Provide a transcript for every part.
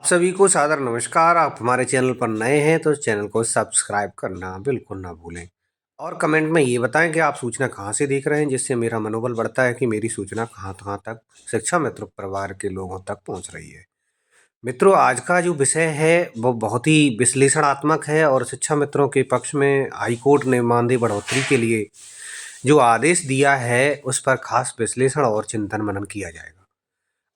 आप सभी को सादर नमस्कार। आप हमारे चैनल पर नए हैं तो चैनल को सब्सक्राइब करना बिल्कुल ना भूलें और कमेंट में ये बताएं कि आप सूचना कहाँ से देख रहे हैं, जिससे मेरा मनोबल बढ़ता है कि मेरी सूचना कहाँ कहाँ तक शिक्षा मित्र परिवार के लोगों तक पहुँच रही है। मित्रों, आज का जो विषय है वो बहुत ही विश्लेषणात्मक है और शिक्षा मित्रों के पक्ष में हाईकोर्ट ने मानदेय बढ़ोतरी के लिए जो आदेश दिया है उस पर खास विश्लेषण और चिंतन मनन किया जाएगा।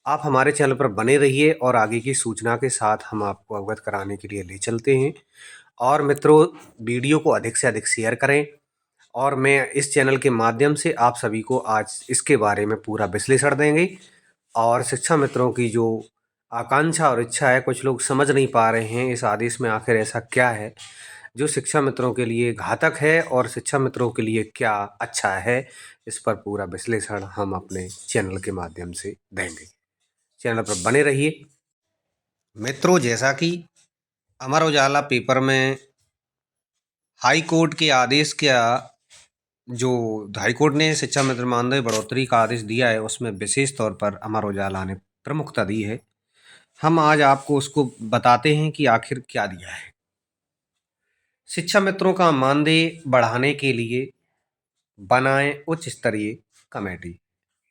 आप हमारे चैनल पर बने रहिए और आगे की सूचना के साथ हम आपको अवगत कराने के लिए ले चलते हैं। और मित्रों, वीडियो को अधिक से अधिक शेयर करें और मैं इस चैनल के माध्यम से आप सभी को आज इसके बारे में पूरा विश्लेषण देंगे। और शिक्षा मित्रों की जो आकांक्षा और इच्छा है, कुछ लोग समझ नहीं पा रहे हैं इस आदेश में आखिर ऐसा क्या है जो शिक्षा मित्रों के लिए घातक है और शिक्षा मित्रों के लिए क्या अच्छा है, इस पर पूरा विश्लेषण हम अपने चैनल के माध्यम से देंगे। चैनल पर बने रहिए। मित्रों, जैसा कि अमर उजाला पेपर में हाई कोर्ट के आदेश का जो हाई कोर्ट ने शिक्षा मित्र मानदेय बढ़ोतरी का आदेश दिया है उसमें विशेष तौर पर अमर उजाला ने प्रमुखता दी है। हम आज आपको उसको बताते हैं कि आखिर क्या दिया है। शिक्षा मित्रों का मानदेय बढ़ाने के लिए बनाए उच्च स्तरीय कमेटी।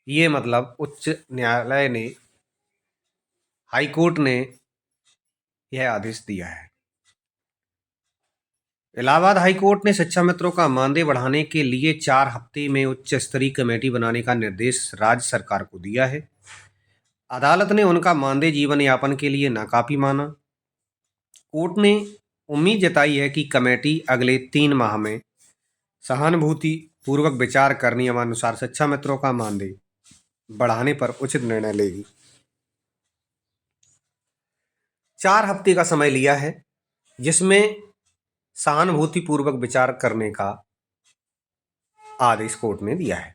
ये मतलब उच्च न्यायालय ने, हाई कोर्ट ने यह आदेश दिया है। इलाहाबाद हाई कोर्ट ने शिक्षा मित्रों का मानदेय बढ़ाने के लिए 4 हफ्ते में उच्च स्तरीय कमेटी बनाने का निर्देश राज्य सरकार को दिया है। अदालत ने उनका मानदेय जीवन यापन के लिए नाकाफी माना। कोर्ट ने उम्मीद जताई है कि कमेटी अगले 3 माह में सहानुभूति पूर्वक विचार कर नियमानुसार शिक्षा मित्रों का मानदेय बढ़ाने पर उचित निर्णय लेगी। 4 हफ्ते का समय लिया है, जिसमें सहानुभूति पूर्वक विचार करने का आदेश कोर्ट ने दिया है।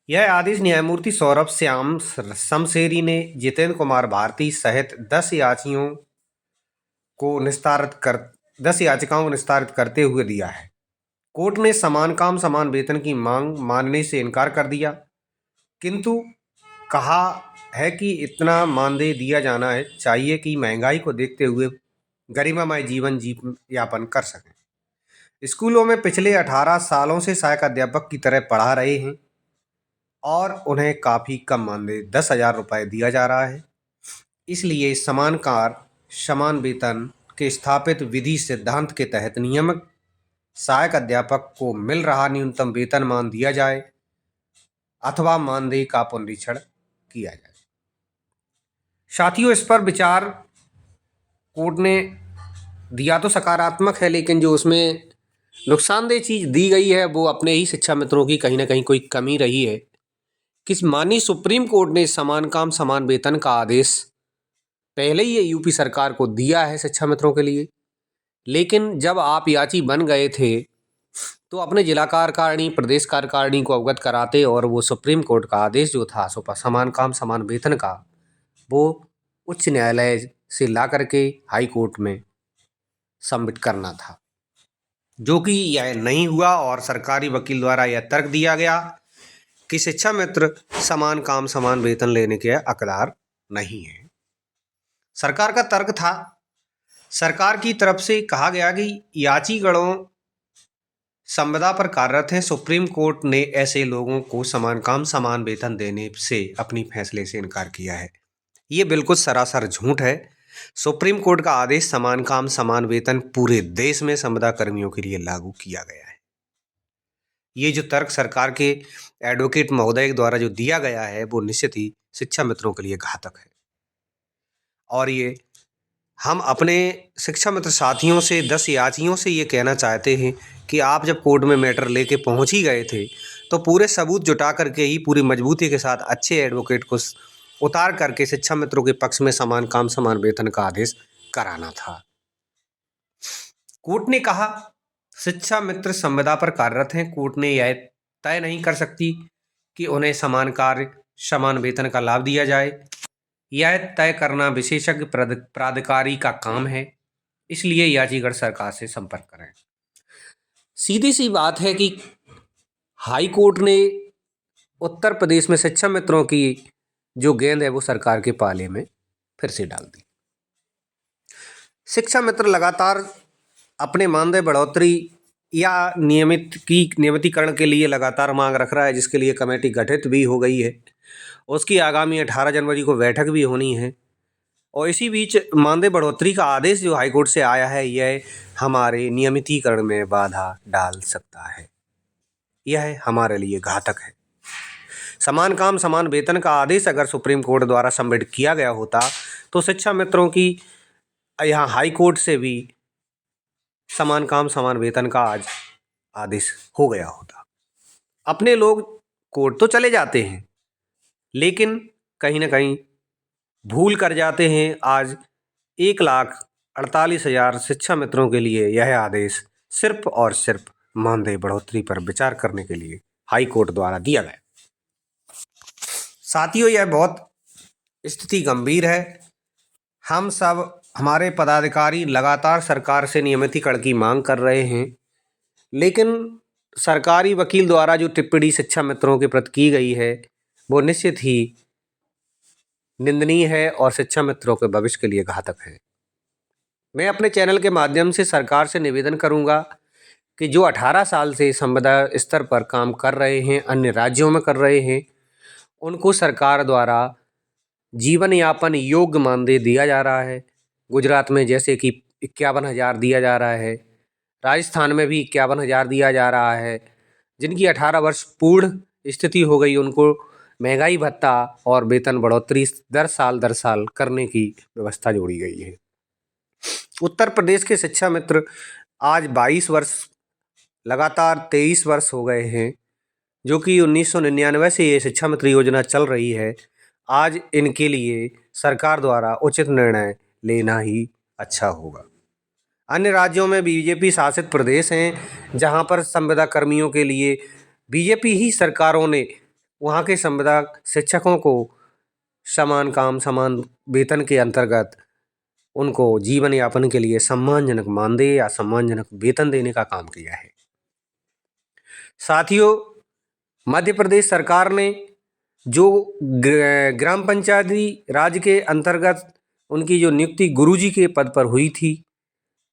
यह आदेश न्यायमूर्ति सौरभ श्याम शमशेरी ने जितेंद्र कुमार भारती सहित 10 याचिकाओं को निस्तारित करते हुए दिया है। कोर्ट ने समान काम समान वेतन की मांग मानने से इनकार कर दिया, किंतु कहा है कि इतना मानदेय दिया जाना है चाहिए कि महंगाई को देखते हुए गरिमामय जीवन यापन कर सकें। स्कूलों में पिछले 18 सालों से सहायक अध्यापक की तरह पढ़ा रहे हैं और उन्हें काफ़ी कम मानदेय 10,000 रुपये दिया जा रहा है। इसलिए समान कार्य समान वेतन के स्थापित विधि सिद्धांत के तहत नियमित सहायक अध्यापक को मिल रहा न्यूनतम वेतनमान दिया जाए अथवा मानदेय का पुनरीक्षण किया जाए। साथियों, इस पर विचार कोर्ट ने दिया तो सकारात्मक है, लेकिन जो उसमें नुकसानदेह चीज़ दी गई है वो अपने ही शिक्षा मित्रों की कहीं ना कहीं कोई कमी रही है। किस माननीय सुप्रीम कोर्ट ने समान काम समान वेतन का आदेश पहले ही यूपी सरकार को दिया है शिक्षा मित्रों के लिए, लेकिन जब आप याची बन गए थे तो अपने जिला कार्यकारिणी प्रदेश कार्यकारिणी को अवगत कराते और वो सुप्रीम कोर्ट का आदेश जो था समान काम समान वेतन का, वो उच्च न्यायालय से ला करके हाई कोर्ट में सबमिट करना था, जो कि यह नहीं हुआ। और सरकारी वकील द्वारा यह तर्क दिया गया कि शिक्षा मित्र समान काम समान वेतन लेने के हकदार नहीं है। सरकार का तर्क था, सरकार की तरफ से कहा गया कि याचीगणों संविदा पर कार्यरत हैं। सुप्रीम कोर्ट ने ऐसे लोगों को समान काम समान वेतन देने से अपनी फैसले से इनकार किया है। ये बिल्कुल सरासर झूठ है। सुप्रीम कोर्ट का आदेश समान काम समान वेतन पूरे देश में संविदा कर्मियों के लिए लागू किया गया है। ये जो तर्क सरकार के एडवोकेट महोदय द्वारा जो दिया गया है वो निश्चित ही शिक्षा मित्रों के लिए घातक है। और ये हम अपने शिक्षा मित्र साथियों से 10 याचियों से ये कहना चाहते हैं कि आप जब कोर्ट में मैटर लेके पहुंच ही गए थे तो पूरे सबूत जुटा करके ही पूरी मजबूती के साथ अच्छे एडवोकेट को उतार करके शिक्षा मित्रों के पक्ष में समान काम समान वेतन का आदेश कराना था। कोर्ट ने कहा शिक्षा मित्र संविदा पर कार्यरत हैं। कोर्ट ने यह तय नहीं कर सकती कि उन्हें समान कार्य समान वेतन का लाभ दिया जाए। यह तय करना विशेषज्ञ प्राधिकारी का काम है, इसलिए याचिगढ़ सरकार से संपर्क करें। सीधी सी बात है कि हाई कोर्ट ने उत्तर प्रदेश में शिक्षा मित्रों की जो गेंद है वो सरकार के पाले में फिर से डाल दी। शिक्षा मित्र लगातार अपने मानदेय बढ़ोतरी या नियमितीकरण के लिए लगातार मांग रख रहा है, जिसके लिए कमेटी गठित भी हो गई है। उसकी आगामी 18 जनवरी को बैठक भी होनी है। और इसी बीच मानदेय बढ़ोतरी का आदेश जो हाईकोर्ट से आया है, यह हमारे नियमितीकरण में बाधा डाल सकता है। यह हमारे लिए घातक है। समान काम समान वेतन का आदेश अगर सुप्रीम कोर्ट द्वारा सबमिट किया गया होता तो शिक्षा मित्रों की यहाँ हाई कोर्ट से भी समान काम समान वेतन का आज आदेश हो गया होता। अपने लोग कोर्ट तो चले जाते हैं, लेकिन कहीं ना कहीं भूल कर जाते हैं। आज 1,48,000 शिक्षा मित्रों के लिए यह आदेश सिर्फ और सिर्फ मानदेय बढ़ोतरी पर विचार करने के लिए हाई कोर्ट द्वारा दिया गया। साथियों, यह बहुत स्थिति गंभीर है। हम सब हमारे पदाधिकारी लगातार सरकार से नियमितीकरण की मांग कर रहे हैं, लेकिन सरकारी वकील द्वारा जो टिप्पणी शिक्षा मित्रों के प्रति की गई है वो निश्चित ही निंदनीय है और शिक्षा मित्रों के भविष्य के लिए घातक है। मैं अपने चैनल के माध्यम से सरकार से निवेदन करूंगा कि जो 18 साल से संविदा स्तर पर काम कर रहे हैं, अन्य राज्यों में कर रहे हैं, उनको सरकार द्वारा जीवन यापन योग्य मानदेय दिया जा रहा है। गुजरात में जैसे कि 51,000 दिया जा रहा है, राजस्थान में भी 51,000 दिया जा रहा है। जिनकी 18 वर्ष पूर्ण स्थिति हो गई, उनको महंगाई भत्ता और वेतन बढ़ोतरी दर साल करने की व्यवस्था जोड़ी गई है। उत्तर प्रदेश के शिक्षा मित्र आज 22 वर्ष, लगातार 23 वर्ष हो गए हैं, जो कि 1999 से ये शिक्षा मित्र योजना चल रही है। आज इनके लिए सरकार द्वारा उचित निर्णय लेना ही अच्छा होगा। अन्य राज्यों में बीजेपी शासित प्रदेश हैं, जहां पर संविदा कर्मियों के लिए बीजेपी ही सरकारों ने वहां के संविदा शिक्षकों को समान काम समान वेतन के अंतर्गत उनको जीवन यापन के लिए सम्मानजनक मानदेय या सम्मानजनक वेतन देने का काम किया है। साथियों, मध्य प्रदेश सरकार ने जो ग्राम पंचायती राज के अंतर्गत उनकी जो नियुक्ति गुरुजी के पद पर हुई थी,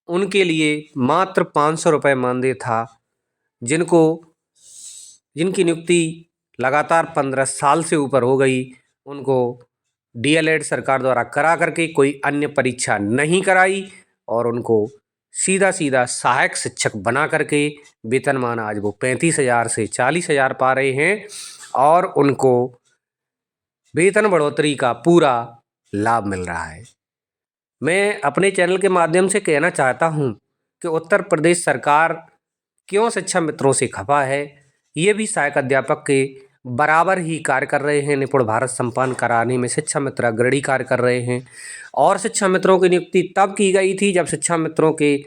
उनके लिए मात्र 500 रुपये मानदेय था, जिनकी नियुक्ति लगातार 15 साल से ऊपर हो गई। उनको डीएलएड सरकार द्वारा करा करके कोई अन्य परीक्षा नहीं कराई और उनको सीधा सीधा सहायक शिक्षक बना करके वेतनमान आज वो 35,000 से 40,000 पा रहे हैं और उनको वेतन बढ़ोतरी का पूरा लाभ मिल रहा है। मैं अपने चैनल के माध्यम से कहना चाहता हूं कि उत्तर प्रदेश सरकार क्यों शिक्षा मित्रों से खफा है। ये भी सहायक अध्यापक के बराबर ही कार्य कर रहे हैं, निपुण भारत संपन्न कराने में शिक्षा मित्र अग्रणी कार्य कर रहे हैं। और शिक्षा मित्रों की नियुक्ति तब की गई थी जब शिक्षा मित्रों के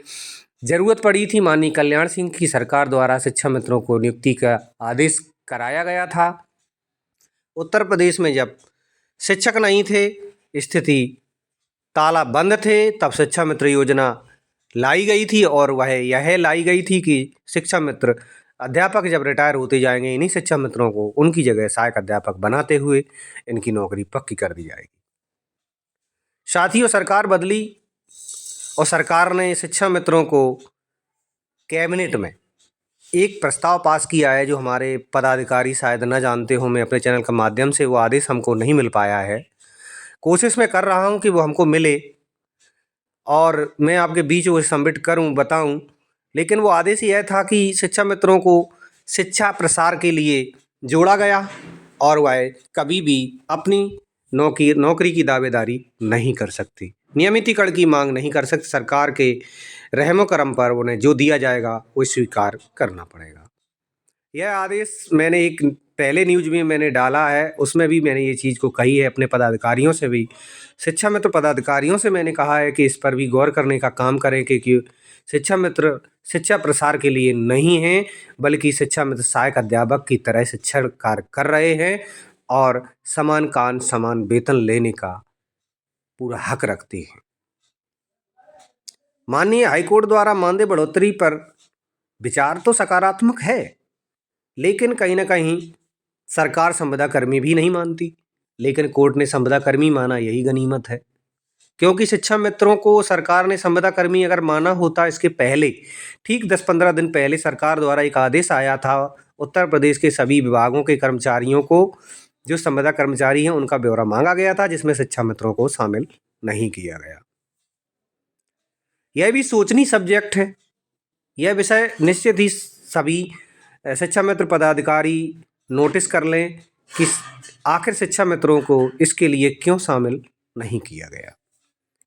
ज़रूरत पड़ी थी। माननीय कल्याण सिंह की सरकार द्वारा शिक्षा मित्रों को नियुक्ति का आदेश कराया गया था। उत्तर प्रदेश में जब शिक्षक नहीं थे, स्थिति ताला बंद थे, तब शिक्षा मित्र योजना लाई गई थी और वह यह लाई गई थी कि शिक्षा मित्र अध्यापक जब रिटायर होते जाएंगे, इन्हीं शिक्षा मित्रों को उनकी जगह सहायक अध्यापक बनाते हुए इनकी नौकरी पक्की कर दी जाएगी। साथियों, सरकार बदली और सरकार ने शिक्षा मित्रों को कैबिनेट में एक प्रस्ताव पास किया है, जो हमारे पदाधिकारी शायद न जानते हो। मैं अपने चैनल के माध्यम से वो आदेश हमको नहीं मिल पाया है, कोशिश मैं कर रहा हूँ कि वो हमको मिले और मैं आपके बीच वो सबमिट करूँ, बताऊँ। लेकिन वो आदेश यह था कि शिक्षा मित्रों को शिक्षा प्रसार के लिए जोड़ा गया और वह कभी भी अपनी नौकरी की दावेदारी नहीं कर सकती, नियमितीकरण की मांग नहीं कर सकती। सरकार के रहमो करम पर उन्हें जो दिया जाएगा वो स्वीकार करना पड़ेगा। यह आदेश मैंने एक पहले न्यूज में मैंने डाला है, उसमें भी मैंने ये चीज़ को कही है। अपने पदाधिकारियों से भी, शिक्षा मित्र पदाधिकारियों से मैंने कहा है कि इस पर भी गौर करने का काम करें, क्योंकि शिक्षा मित्र शिक्षा प्रसार के लिए नहीं हैं, बल्कि शिक्षा मित्र सहायक अध्यापक की तरह शिक्षण कार्य कर रहे हैं और समान काम समान वेतन लेने का पूरा हक रखते हैं। माननीय हाईकोर्ट द्वारा मानदेय बढ़ोतरी पर विचार तो सकारात्मक है, लेकिन कहीं ना कहीं सरकार संविदा कर्मी भी नहीं मानती, लेकिन कोर्ट ने संविदा कर्मी माना, यही गनीमत है। क्योंकि शिक्षा मित्रों को सरकार ने संविदा कर्मी अगर माना होता इसके पहले, ठीक 10-15 दिन पहले सरकार द्वारा एक आदेश आया था उत्तर प्रदेश के सभी विभागों के कर्मचारियों को, जो संविदा कर्मचारी हैं उनका ब्यौरा मांगा गया था, जिसमें शिक्षा मित्रों को शामिल नहीं किया गया। यह भी सोचनी सब्जेक्ट है। यह विषय निश्चित ही सभी शिक्षा मित्र पदाधिकारी नोटिस कर लें कि आखिर शिक्षा मित्रों को इसके लिए क्यों शामिल नहीं किया गया।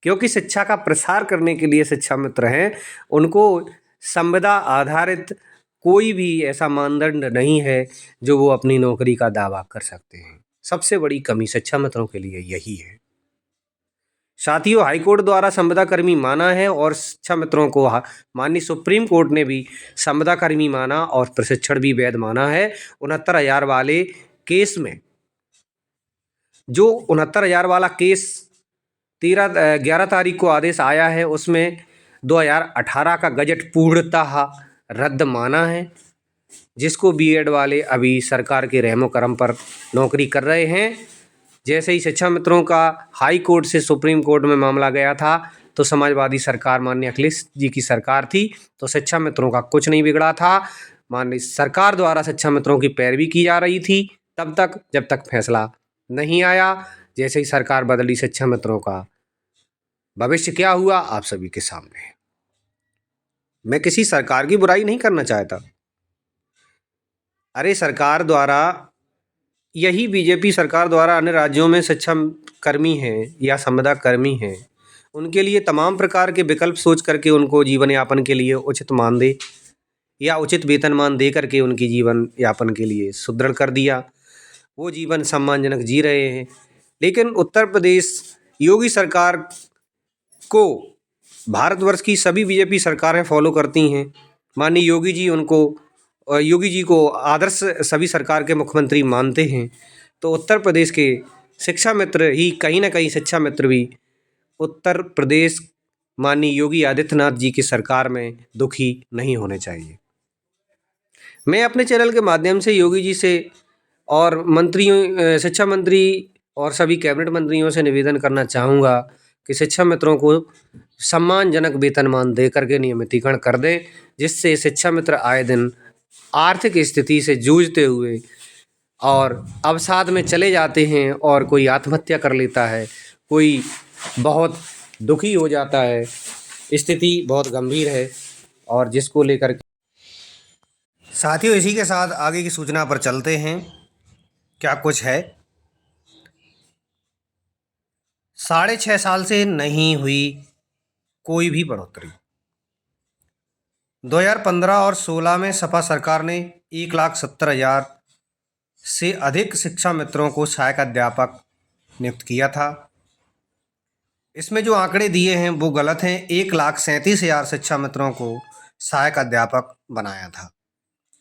क्योंकि शिक्षा का प्रसार करने के लिए शिक्षा मित्र हैं, उनको संविदा आधारित कोई भी ऐसा मानदंड नहीं है जो वो अपनी नौकरी का दावा कर सकते हैं। सबसे बड़ी कमी शिक्षा मित्रों के लिए यही है। साथियों, हाईकोर्ट द्वारा संविदा कर्मी माना है और शिक्षा मित्रों को माननीय सुप्रीम कोर्ट ने भी संविदा कर्मी माना और प्रशिक्षण भी वैध माना है। 69,000 वाले केस में, जो 69,000 वाला केस 11 तारीख को आदेश आया है, उसमें 2018 का गजट पूर्णतः रद्द माना है, जिसको बीएड वाले अभी सरकार के रहमो करम पर नौकरी कर रहे हैं। जैसे ही शिक्षा मित्रों का हाई कोर्ट से सुप्रीम कोर्ट में मामला गया था, तो समाजवादी सरकार माननीय अखिलेश जी की सरकार थी, तो शिक्षा मित्रों का कुछ नहीं बिगड़ा था। माननीय सरकार द्वारा शिक्षा मित्रों की पैरवी की जा रही थी तब तक, जब तक फैसला नहीं आया। जैसे ही सरकार बदली, शिक्षा मित्रों का भविष्य क्या हुआ आप सभी के सामने है। मैं किसी सरकार की बुराई नहीं करना चाहता। अरे सरकार द्वारा, यही बीजेपी सरकार द्वारा अन्य राज्यों में शिक्षा कर्मी हैं या संविदा कर्मी हैं, उनके लिए तमाम प्रकार के विकल्प सोच करके उनको जीवन यापन के लिए उचित मानदेय या उचित वेतनमान दे करके उनकी जीवन यापन के लिए सुदृढ़ कर दिया। वो जीवन सम्मानजनक जी रहे हैं। लेकिन उत्तर प्रदेश योगी सरकार को भारतवर्ष की सभी बीजेपी सरकारें फॉलो करती हैं। माननीय योगी जी को आदर्श सभी सरकार के मुख्यमंत्री मानते हैं। तो उत्तर प्रदेश के शिक्षा मित्र ही कहीं ना कहीं, शिक्षा मित्र भी उत्तर प्रदेश माननीय योगी आदित्यनाथ जी की सरकार में दुखी नहीं होने चाहिए। मैं अपने चैनल के माध्यम से योगी जी से और मंत्रियों, शिक्षा मंत्री और सभी कैबिनेट मंत्रियों से निवेदन करना चाहूँगा कि शिक्षा मित्रों को सम्मानजनक वेतनमान दे करके नियमितीकरण कर दें, जिससे शिक्षा मित्र आए दिन आर्थिक स्थिति से जूझते हुए और अवसाद में चले जाते हैं, और कोई आत्महत्या कर लेता है, कोई बहुत दुखी हो जाता है, स्थिति बहुत गंभीर है, और जिसको लेकर साथियों इसी के साथ आगे की सूचना पर चलते हैं। क्या कुछ है। 6.5 साल से नहीं हुई कोई भी बढ़ोतरी। 2015 और 16 में सपा सरकार ने 1,70,000 से अधिक शिक्षा मित्रों को सहायक अध्यापक नियुक्त किया था। इसमें जो आंकड़े दिए हैं वो गलत हैं। 1,37,000 शिक्षा मित्रों को सहायक अध्यापक बनाया था।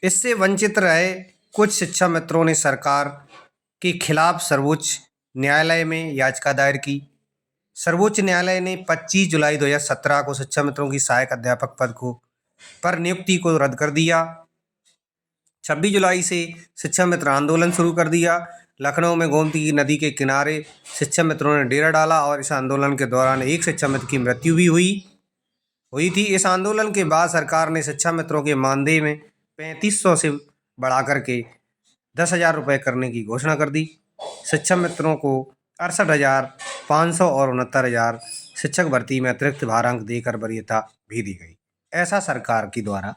इससे वंचित रहे कुछ शिक्षा मित्रों ने सरकार के खिलाफ सर्वोच्च न्यायालय में याचिका दायर की। सर्वोच्च न्यायालय ने 25 जुलाई 2017 को शिक्षा मित्रों की सहायक अध्यापक पद को पर नियुक्ति को रद्द कर दिया। 26 जुलाई से शिक्षा मित्र आंदोलन शुरू कर दिया। लखनऊ में गोमती नदी के किनारे शिक्षा मित्रों ने डेरा डाला और इस आंदोलन के दौरान एक शिक्षा मित्र की मृत्यु भी हुई थी। इस आंदोलन के बाद सरकार ने शिक्षा मित्रों के मानदेय में 3500 से बढ़ा करके 10,000 रुपये करने की घोषणा कर दी। शिक्षा मित्रों को 68,500 और 69,000 शिक्षक भर्ती में अतिरिक्त भारांक देकर वरीयता भी दी गई। ऐसा सरकार की द्वारा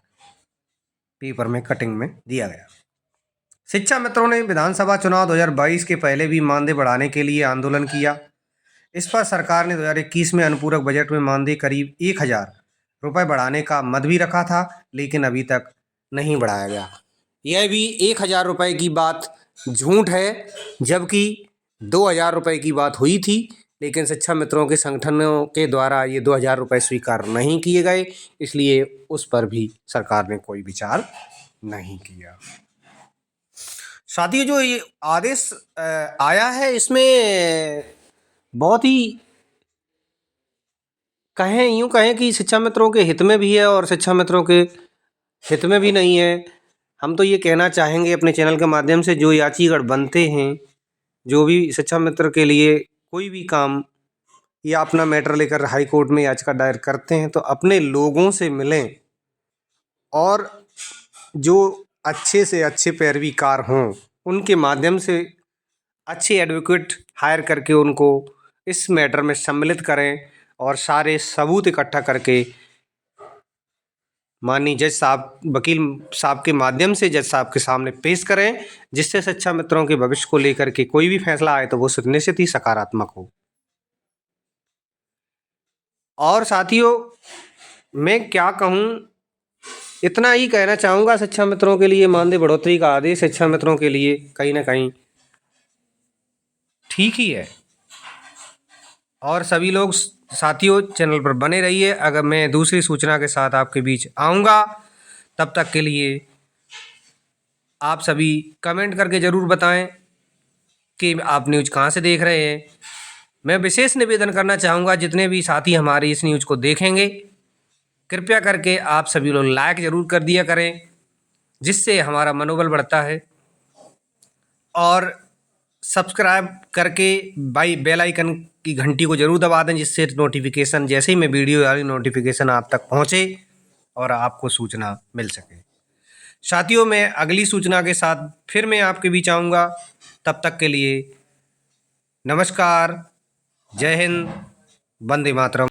पेपर में कटिंग में दिया गया। शिक्षा मित्रों ने विधानसभा चुनाव 2022 के पहले भी मानदेय बढ़ाने के लिए आंदोलन किया। इस पर सरकार ने 2021 में अनुपूरक बजट में मानदेय करीब 1,000 रुपये बढ़ाने का मत भी रखा था, लेकिन अभी तक नहीं बढ़ाया गया। यह भी 1,000 रुपये की बात झूठ है, जबकि 2,000 रुपये की बात हुई थी, लेकिन शिक्षा मित्रों के संगठनों के द्वारा ये 2,000 रुपये स्वीकार नहीं किए गए, इसलिए उस पर भी सरकार ने कोई विचार नहीं किया। साथियों, जो ये आदेश आया है इसमें बहुत ही यूँ कहें कि शिक्षा मित्रों के हित में भी है और शिक्षा मित्रों के हित में भी नहीं है। हम तो ये कहना चाहेंगे अपने चैनल के माध्यम से, जो याचीगढ़ बनते हैं, जो भी शिक्षा मित्र के लिए कोई भी काम या अपना मैटर लेकर हाई कोर्ट में याचिका दायर करते हैं तो अपने लोगों से मिलें और जो अच्छे से अच्छे पैरवीकार हों उनके माध्यम से अच्छे एडवोकेट हायर करके उनको इस मैटर में सम्मिलित करें और सारे सबूत इकट्ठा करके माननीय जज साहब, वकील साहब के माध्यम से जज साहब के सामने पेश करें, जिससे शिक्षा मित्रों के भविष्य को लेकर के कोई भी फैसला आए तो वो निश्चित ही सकारात्मक हो। और साथियों, मैं क्या कहूँ, इतना ही कहना चाहूँगा शिक्षा मित्रों के लिए मानदेय बढ़ोतरी का आदेश शिक्षा मित्रों के लिए कहीं ना कहीं ठीक ही है। और सभी लोग साथियों चैनल पर बने रहिए। अगर मैं दूसरी सूचना के साथ आपके बीच आऊँगा, तब तक के लिए आप सभी कमेंट करके ज़रूर बताएं कि आप न्यूज़ कहाँ से देख रहे हैं। मैं विशेष निवेदन करना चाहूँगा, जितने भी साथी हमारे इस न्यूज़ को देखेंगे, कृपया करके आप सभी लोग लाइक ज़रूर कर दिया करें, जिससे हमारा मनोबल बढ़ता है। और सब्सक्राइब करके बेल आइकन की घंटी को ज़रूर दबा दें, जिससे नोटिफिकेशन जैसे ही मैं वीडियो डाली नोटिफिकेशन आप तक पहुँचे और आपको सूचना मिल सके। साथियों, मैं अगली सूचना के साथ फिर मैं आपके बीच आऊँगा। तब तक के लिए नमस्कार, जय हिंद, वंदे मातरम।